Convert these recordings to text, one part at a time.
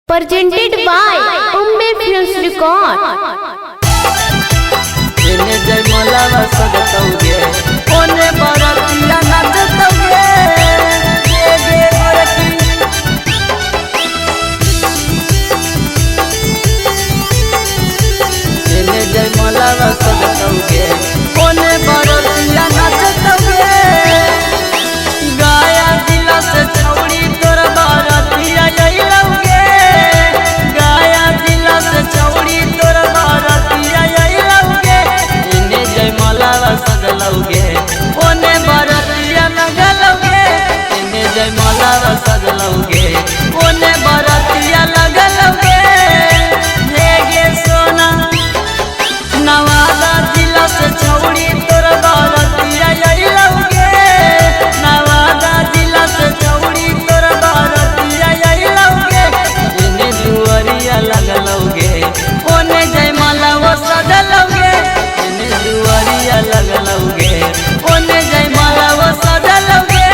Presented by Umbe Films Record. जय मलावा सजतौगे ओने बरतिया नाचतौगे गे गे गोरकी एने जय मलावा सजतौगे ओने बरतिया नाचतौगे गाया जिला से छौड़ी तोर बरतिया आइलौगे गाया जिला से छौड़ी तोर बरतिया आइलौगे एने जय मलावा सजलौगे ओने बरतिया लगलौगे एने जय मलावा सजलौगे ओने बरतिया लगलौगे हे गे सोना नवादा जिला से छौड़ी तोर बरतिया आइलौगे नवादा जिला से छौड़ी तोर बरतिया आइलौगे एने दुआरिया लगलौगे ओने जय मलावा सजलौगे एने दुआरिया लगलौगे ओने जय मलावा सजलौगे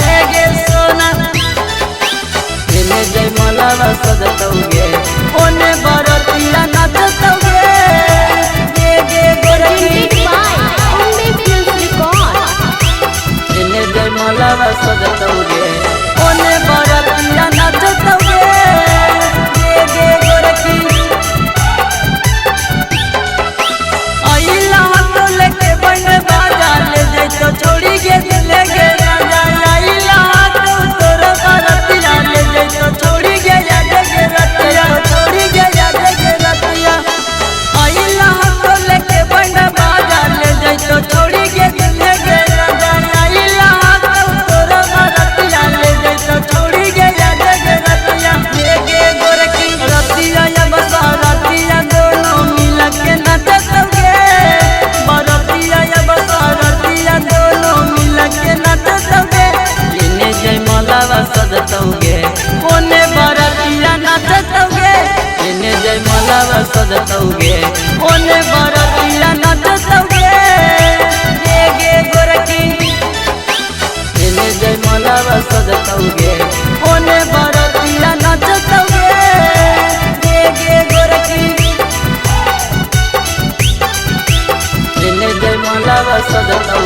हे गे सोना एने जय मलावा सजलौगे ओने बरतिया नाचतौगे गे गे गोरकी Presented by Umbe Films Record. एने जय मलावा सजतौगे ओने बरतिया नाचतौगे गे गे गोरकी आइला तो लेके बन बाजा ले जाई तो छोड़ी गे दिले गे राजा आइला तो तोर बरतिया ले जाई तो छोड़ी गे याद गे रतिया छोड़ी गे याद गे रतिया आइला तो लेके बन बाजा ले जाई तो छोड़ी गे दिले गे राजा आइला तो तोर बरतिया ले जाई तो छोड़ी गे याद गे रतिया गे गे गोरकी रतिया या बसा रतिया दोनों मिल के नाचतौगे बरतिया या बसा रतिया दोनों मिल के नाचतौगे एने जय मलावा सजतौगे ओने बरतिया नाचतौगे एने जय मलावा सजतौगे ओने बरतिया नाचतौगे गे गे गोरकी एने जय मलावा सजतौगे ओने बरतिया नाचतौगे गे गे गोरकी एने जय मलावा सजतौगे